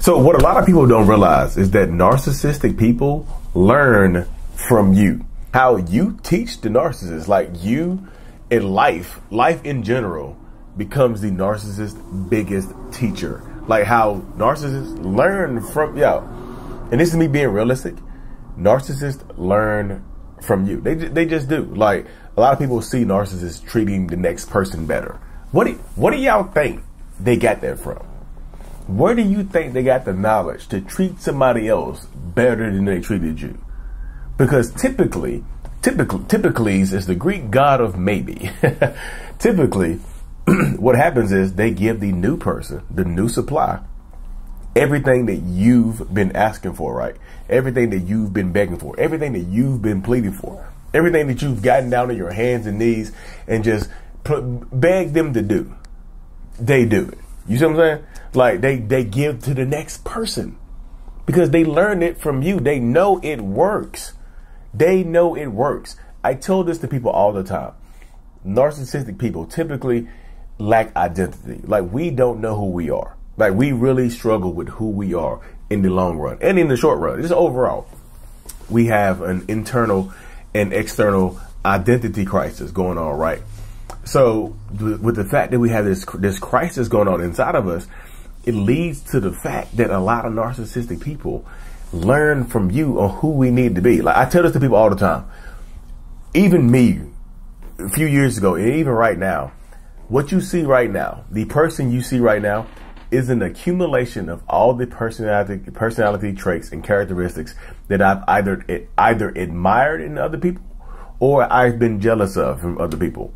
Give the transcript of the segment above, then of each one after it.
So what a lot of people don't realize is that narcissistic people learn from you. How you teach the narcissist, like you in life in general becomes the narcissist's biggest teacher. Like how narcissists learn from, and this is me being realistic, narcissists learn from you. They just do. Like a lot of people see narcissists treating the next person better. What do y'all think they got that from? Where do you think they got the knowledge to treat somebody else better than they treated you? Because typically is the Greek god of maybe. Typically, what happens is they give the new person, the new supply, everything that you've been asking for, right? Everything that you've been begging for, everything that you've been pleading for, everything that you've gotten down on your hands and knees and just beg them to do. They do it. You see what I'm saying? Like they give to the next person because they learned it from you. They know it works. They know it works. I tell this to people all the time. Narcissistic people typically lack identity. Like we don't know who we are. Like we really struggle with who we are in the long run and in the short run. Just overall, we have an internal and external identity crisis going on, right? So with the fact that we have this crisis going on inside of us, it leads to the fact that a lot of narcissistic people learn from you on who we need to be. Like I tell this to people all the time. Even me, a few years ago, and even right now, what you see right now, the person you see right now, is an accumulation of all the personality traits and characteristics that I've either admired in other people or I've been jealous of from other people.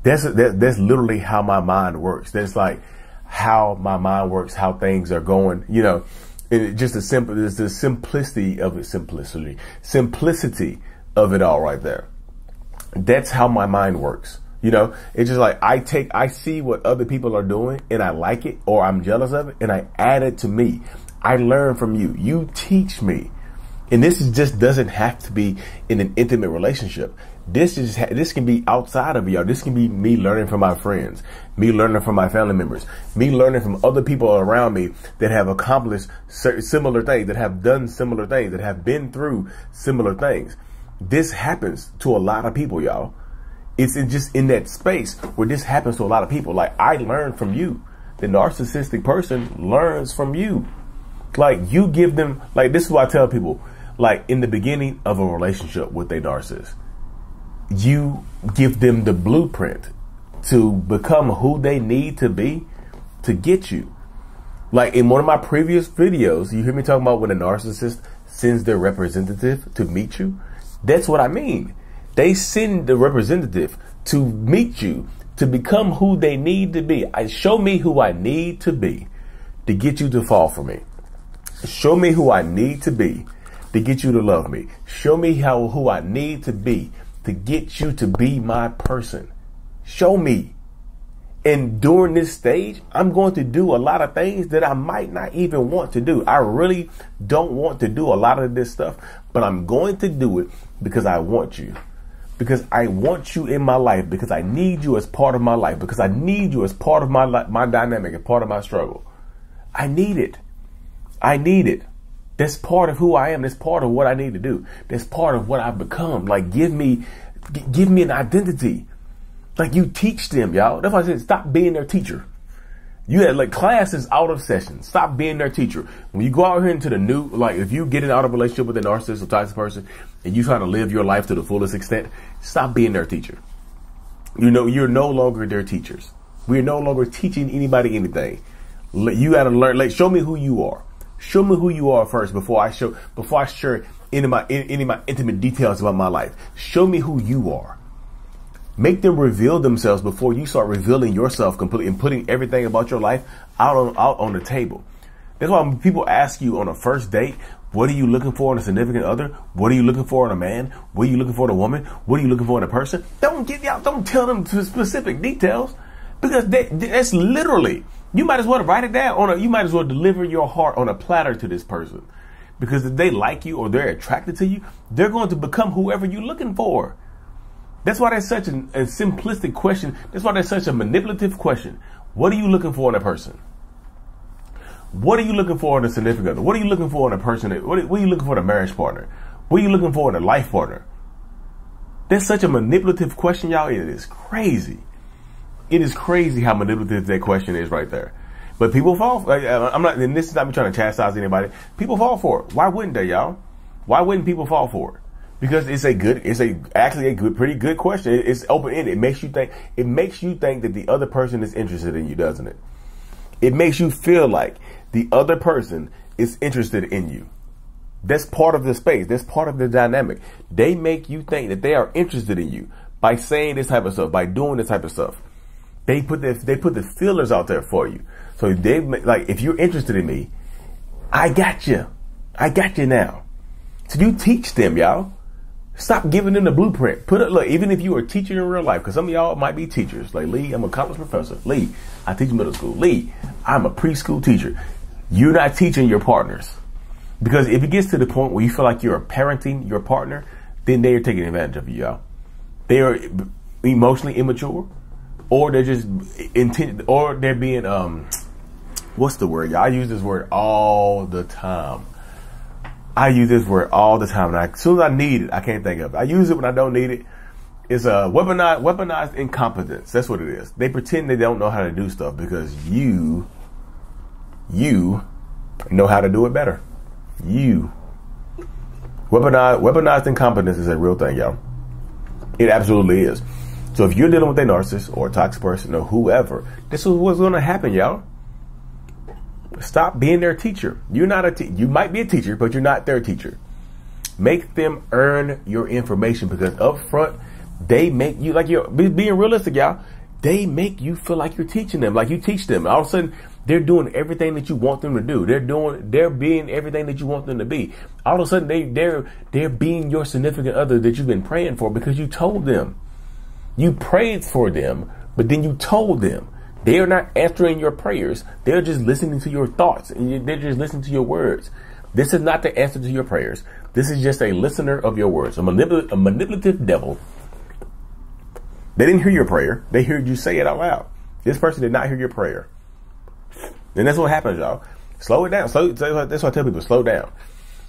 That's literally how my mind works. That's like how my mind works, how things are going, you know. It's just the simplicity of it all right there. That's how my mind works. You know, it's just like I see what other people are doing and I like it or I'm jealous of it and I add it to me. I learn from you. You teach me. And this just doesn't have to be in an intimate relationship. This can be outside of y'all. This can be me learning from my friends, me learning from my family members, me learning from other people around me that have accomplished similar things, that have done similar things, that have been through similar things. This happens to a lot of people, y'all. It's just in that space where this happens to a lot of people. Like I learn from you. The narcissistic person learns from you. Like you give them, like this is what I tell people, like in the beginning of a relationship with a narcissist, you give them the blueprint to become who they need to be to get you. Like in one of my previous videos, you hear me talking about when a narcissist sends their representative to meet you. That's what I mean. They send the representative to meet you to become who they need to be. Show me who I need to be to get you to fall for me. Show me who I need to be to get you to love me. Show me who I need to be to get you to be my person. Show me. And during this stage, I'm going to do a lot of things that I might not even want to do. I really don't want to do a lot of this stuff, but I'm going to do it because I want you. Because I want you in my life, because I need you as part of my life, because I need you as part of my dynamic and part of my struggle. I need it. I need it. That's part of who I am. That's part of what I need to do. That's part of what I've become. Like, give me an identity. Like, you teach them, y'all. That's why I said, stop being their teacher. You had like classes out of session. Stop being their teacher. When you go out here into the new, like if you get out of a relationship with a narcissist or toxic person and you try to live your life to the fullest extent, stop being their teacher. You know, you're no longer their teachers. We're no longer teaching anybody anything. You got to learn. Like, show me who you are. Show me who you are first before I share any of my intimate details about my life. Show me who you are. Make them reveal themselves before you start revealing yourself completely and putting everything about your life out on the table. That's why when people ask you on a first date, what are you looking for in a significant other? What are you looking for in a man? What are you looking for in a woman? What are you looking for in a person? Don't tell them specific details, because that's literally, you might as well write it down you might as well deliver your heart on a platter to this person, because if they like you or they're attracted to you, they're going to become whoever you're looking for. That's why that's such a simplistic question. That's why that's such a manipulative question. What are you looking for in a person? What are you looking for in a significant other? What are you looking for in a person? What are you looking for in a marriage partner? What are you looking for in a life partner? That's such a manipulative question, y'all. It is crazy. It is crazy how manipulative that question is right there. But people fall. I'm not, and this is not me trying to chastise anybody. People fall for it. Why wouldn't they, y'all? Why wouldn't people fall for it? Because it's actually a pretty good question. It's open ended. It makes you think. It makes you think that the other person is interested in you, doesn't it? It makes you feel like the other person is interested in you. That's part of the space. That's part of the dynamic. They make you think that they are interested in you by saying this type of stuff, by doing this type of stuff. They put the feelers out there for you. So they like, if you're interested in me, I got you. I got you now. So you teach them, y'all. Stop giving them the blueprint. Look, even if you are teaching in real life, because some of y'all might be teachers. Like, Lee, I'm a college professor. Lee, I teach middle school. Lee, I'm a preschool teacher. You're not teaching your partners. Because if it gets to the point where you feel like you're parenting your partner, then they are taking advantage of you, y'all. They are emotionally immature, or they're just or they're being, what's the word? Y'all? I use this word all the time. And as soon as I need it, I can't think of it. I use it when I don't need it. It's a weaponized incompetence. That's what it is. They pretend they don't know how to do stuff because you know how to do it better. Weaponized incompetence is a real thing, y'all. It absolutely is. So if you're dealing with a narcissist or a toxic person or whoever, this is what's going to happen, y'all. Stop being their teacher. You're not you might be a teacher, but you're not their teacher. Make them earn your information, because up front, they make you, like, you're being realistic, y'all. They make you feel like you're teaching them, like you teach them. All of a sudden, they're doing everything that you want them to do. They're being everything that you want them to be. All of a sudden, they're being your significant other that you've been praying for because you told them. You prayed for them, but then you told them. They are not answering your prayers. They're just listening to your thoughts, and they're just listening to your words. This is not the answer to your prayers. This is just a listener of your words, a manipulative devil. They didn't hear your prayer. They heard you say it out loud. This person did not hear your prayer. And that's what happens, y'all. Slow it down. That's why I tell people, slow down.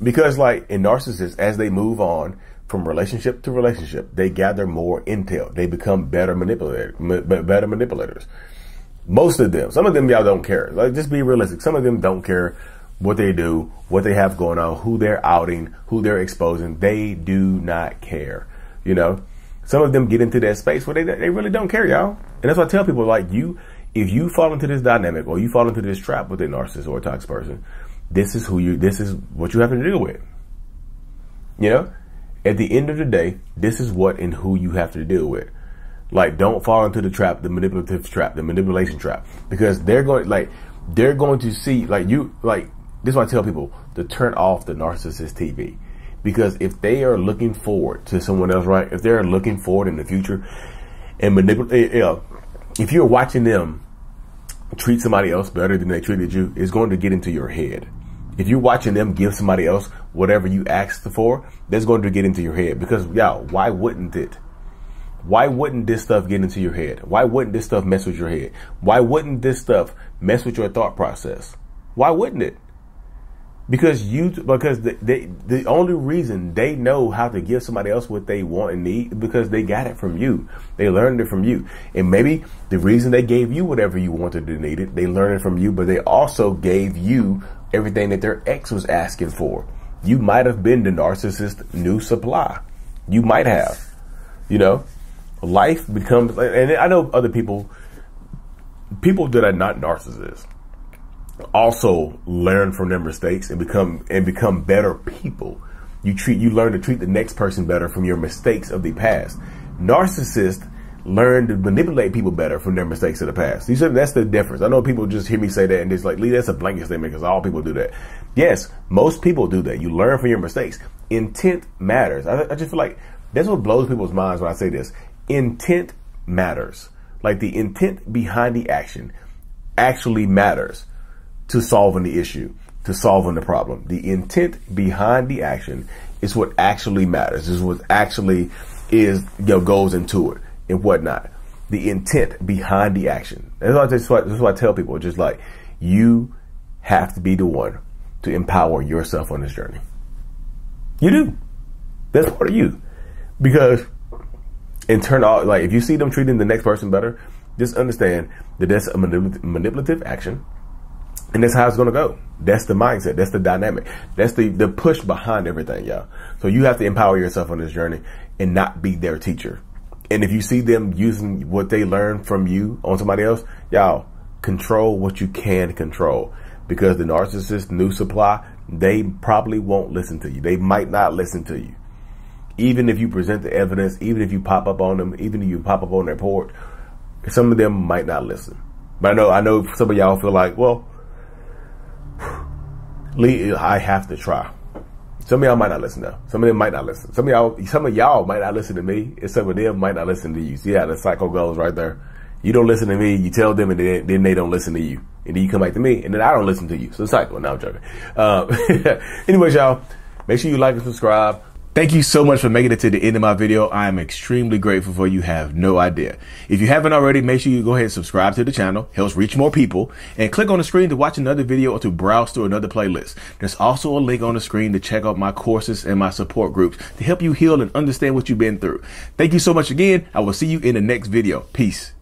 Because, like, in narcissists, as they move on from relationship to relationship, they gather more intel. They become better manipulators. Most of them. Some of them, y'all, don't care. Like, just be realistic. Some of them don't care what they do, what they have going on, who they're outing, who they're exposing. They do not care. You know, some of them get into that space where they really don't care, y'all. And that's why I tell people, like, if you fall into this dynamic or you fall into this trap with a narcissist or a toxic person, this is what you have to deal with. You know, at the end of the day, this is what and who you have to deal with. Like, don't fall into the trap, the manipulative trap, the manipulation trap, because they're going to see, like, this is why I tell people to turn off the narcissist TV, because if they are looking forward to someone else, right? If they're looking forward in the future and manipulate, if you're watching them treat somebody else better than they treated you, it's going to get into your head. If you're watching them give somebody else whatever you asked for, that's going to get into your head. Because, y'all, why wouldn't it? Why wouldn't this stuff get into your head? Why wouldn't this stuff mess with your head? Why wouldn't this stuff mess with your thought process? Why wouldn't it? Because the only reason they know how to give somebody else what they want and need is because they got it from you. They learned it from you. And maybe the reason they gave you whatever you wanted and needed, they learned it from you, but they also gave you everything that their ex was asking for. You might have been the narcissist's new supply. You might have, you know. Life becomes, and I know other people that are not narcissists also learn from their mistakes and become better people. You learn to treat the next person better from your mistakes of the past. Narcissists learn to manipulate people better from their mistakes of the past. You said that's the difference. I know people just hear me say that and it's like, Lee, that's a blanket statement because all people do that. Yes, most people do that. You learn from your mistakes. Intent matters. I just feel like that's what blows people's minds when I say this. Intent matters. Like, the intent behind the action actually matters to solving the issue, to solving the problem. The intent behind the action is what actually matters. This is what actually goes into it and whatnot. The intent behind the action. That's why I tell people, just like, you have to be the one to empower yourself on this journey. You do. That's part of you. Because in turn, like if you see them treating the next person better, just understand that that's a manipulative action. And that's how it's going to go. That's the mindset. That's the dynamic. That's the push behind everything, y'all. So you have to empower yourself on this journey and not be their teacher. And if you see them using what they learned from you on somebody else, y'all, control what you can control. Because the narcissist new supply, they probably won't listen to you. They might not listen to you. Even if you present the evidence, even if you pop up on them, even if you pop up on their porch, some of them might not listen. But I know some of y'all feel like, well, I have to try. Some of y'all might not listen though. Some of them might not listen. Some of y'all might not listen to me, and some of them might not listen to you. See how the cycle goes right there. You don't listen to me, you tell them, and then they don't listen to you. And then you come back to me, and then I don't listen to you. So it's like, well, now I'm joking. Anyways, y'all, make sure you like and subscribe. Thank you so much for making it to the end of my video. I am extremely grateful for you. Have no idea. If you haven't already, make sure you go ahead and subscribe to the channel. Helps reach more people. And click on the screen to watch another video or to browse through another playlist. There's also a link on the screen to check out my courses and my support groups to help you heal and understand what you've been through. Thank you so much again. I will see you in the next video. Peace.